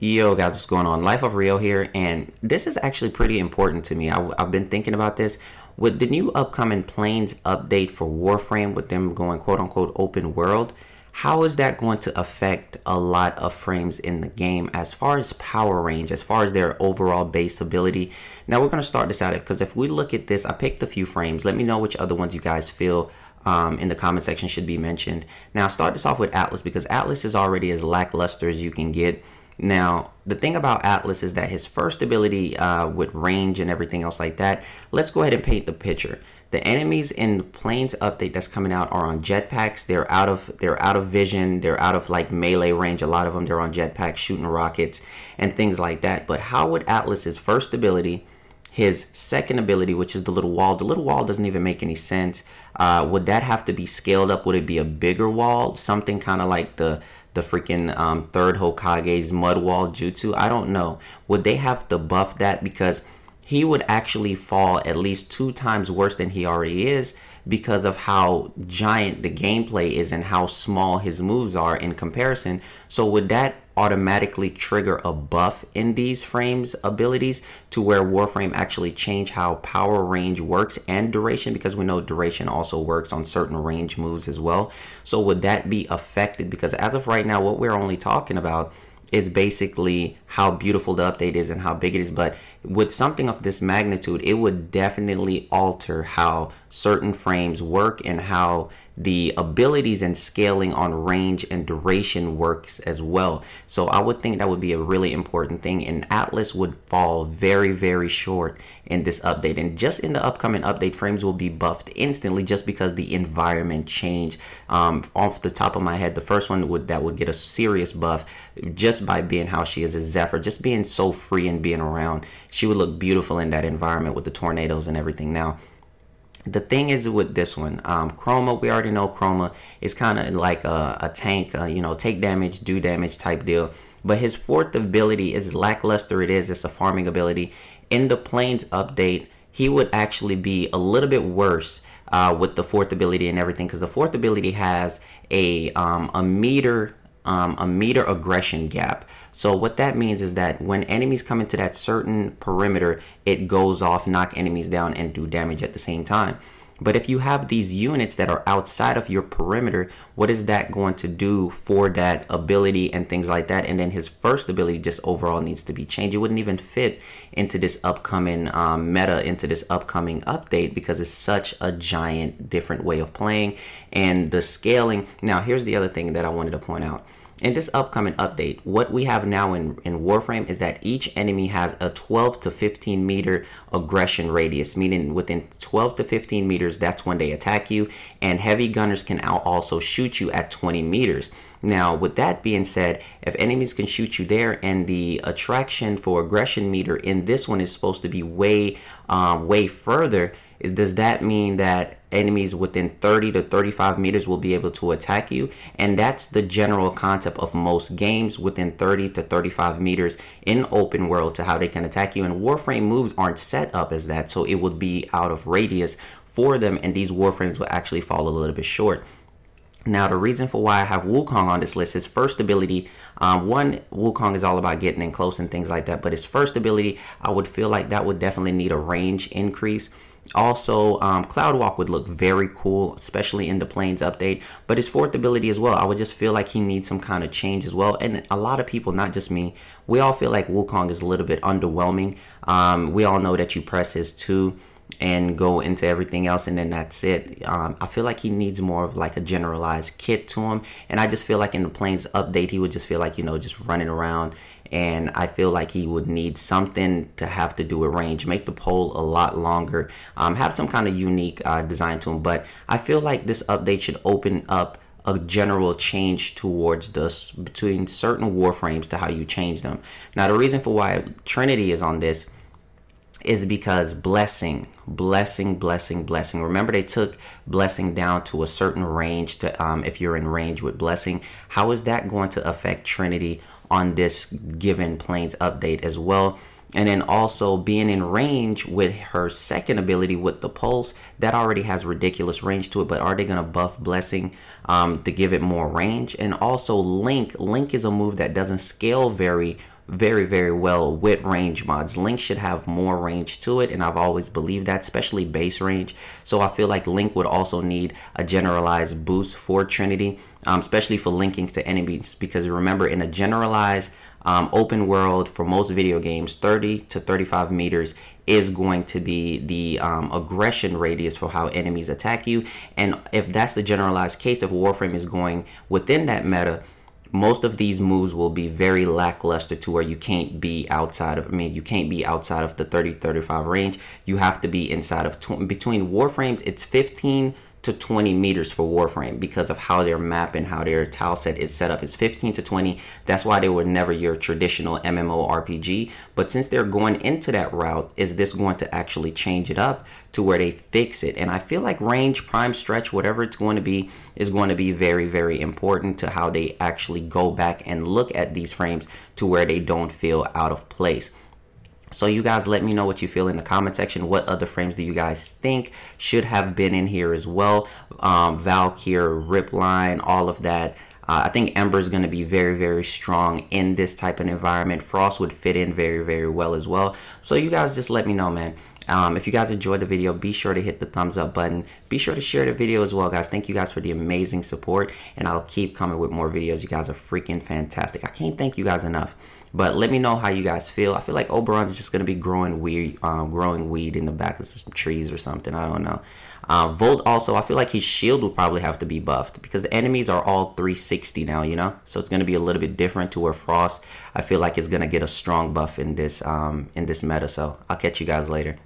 Yo guys, what's going on? LifeOfRio here, and this is actually pretty important to me. I've been thinking about this. With the new upcoming Planes update for Warframe, with them going quote-unquote open world, how is that going to affect a lot of frames in the game as far as power range, as far as their overall base ability? Now we're going to start this out, because if we look at this, I picked a few frames. Let me know which other ones you guys feel in the comment section should be mentioned. Now start this off with Atlas, because Atlas is already as lackluster as you can get. Now, the thing about Atlas is that his first ability with range and everything else like that, let's go ahead and paint the picture. The enemies in the Planes update that's coming out are on jetpacks. They're out of vision. They're out of like melee range. A lot of them, they're on jetpacks shooting rockets and things like that. But how would Atlas's first ability, his second ability, which is the little wall doesn't even make any sense. Would that have to be scaled up? Would it be a bigger wall? Something kind of like the freaking third Hokage's mud wall jutsu? I don't know. Would they have to buff that? Because he would actually fall at least 2 times worse than he already is, because of how giant the gameplay is and how small his moves are in comparison. So would that automatically trigger a buff in these frames abilities to where Warframe actually change how power range works and duration, because we know duration also works on certain range moves as well? So would that be affected? Because as of right now, what we're only talking about is basically how beautiful the update is and how big it is. But with something of this magnitude, it would definitely alter how certain frames work and how the abilities and scaling on range and duration works as well. So I would think that would be a really important thing, and Atlas would fall very, very short in this update. And just in the upcoming update, frames will be buffed instantly just because the environment changed. Off the top of my head, the first one that would get a serious buff just by being how she is Zephyr, just being so free and being around. She would look beautiful in that environment with the tornadoes and everything. Now, the thing is with this one, Chroma, we already know Chroma is kind of like a tank, you know, take damage, do damage type deal. But his fourth ability is lackluster. It's a farming ability. In the Planes update, he would actually be a little bit worse with the fourth ability and everything, because the fourth ability has a meter aggression gap. So what that means is that when enemies come into that certain perimeter, it goes off, knock enemies down, and do damage at the same time. But if you have these units that are outside of your perimeter, what is that going to do for that ability and things like that? And then his first ability just overall needs to be changed. It wouldn't even fit into this upcoming meta, into this upcoming update, because it's such a giant different way of playing and the scaling. Now, here's the other thing that I wanted to point out. In this upcoming update, what we have now in Warframe is that each enemy has a 12 to 15 meter aggression radius, meaning within 12 to 15 meters, that's when they attack you, and heavy gunners can also shoot you at 20 meters. Now, with that being said, if enemies can shoot you there, and the attraction for aggression meter in this one is supposed to be way further, does that mean that enemies within 30 to 35 meters will be able to attack you? And that's the general concept of most games, within 30 to 35 meters in open world, to how they can attack you. And Warframe moves aren't set up as that, so it would be out of radius for them, and these Warframes will actually fall a little bit short. Now, the reason for why I have Wukong on this list, his first ability, Wukong is all about getting in close and things like that, but his first ability, I would feel like that would definitely need a range increase. Also, Cloud Walk would look very cool, especially in the Planes update. But his fourth ability as well, I would just feel like he needs some kind of change as well. And a lot of people, not just me, we all feel like Wukong is a little bit underwhelming. We all know that you press his 2 and go into everything else, and then that's it. I feel like he needs more of like a generalized kit to him. And I just feel like in the Planes update, he would just feel like, you know, just running around. And I feel like he would need something to have to do with range, make the pole a lot longer, have some kind of unique design to him. But I feel like this update should open up a general change towards this between certain Warframes to how you change them. Now, the reason for why Trinity is on this is because blessing. Remember, they took blessing down to a certain range to if you're in range with blessing. How is that going to affect Trinity on this given Planes update as well? And then also being in range with her second ability with the pulse, that already has ridiculous range to it, but are they going to buff blessing to give it more range? And also Link is a move that doesn't scale very very, very well with range mods. Link should have more range to it, and I've always believed that, especially base range. So I feel like Link would also need a generalized boost for Trinity, especially for linking to enemies, because remember, in a generalized open world for most video games, 30 to 35 meters is going to be the aggression radius for how enemies attack you. And if that's the generalized case, if Warframe is going within that meta, most of these moves will be very lackluster to where you can't be outside of, you can't be outside of the 30-35 range. You have to be inside of, between Warframes, it's 15 to 20 meters for Warframe, because of how their map and how their tile set is set up. Is 15 to 20. That's why they were never your traditional MMORPG. But since they're going into that route, is this going to actually change it up to where they fix it? And I feel like range, prime, stretch, whatever it's going to be, is going to be very, very important to how they actually go back and look at these frames to where they don't feel out of place. So you guys let me know what you feel in the comment section. What other frames do you guys think should have been in here as well? Valkyr, Ripline, all of that. I think Ember is going to be very, very strong in this type of environment. Frost would fit in very, very well as well. So you guys just let me know, man. If you guys enjoyed the video, be sure to hit the thumbs up button. Be sure to share the video as well, guys. Thank you guys for the amazing support, and I'll keep coming with more videos. You guys are freaking fantastic. I can't thank you guys enough. But let me know how you guys feel. I feel like Oberon is just going to be growing weed in the back of some trees or something. I don't know. Volt also, I feel like his shield will probably have to be buffed, because the enemies are all 360 now, you know? So it's going to be a little bit different, to where Frost, I feel like, is going to get a strong buff in this meta. So I'll catch you guys later.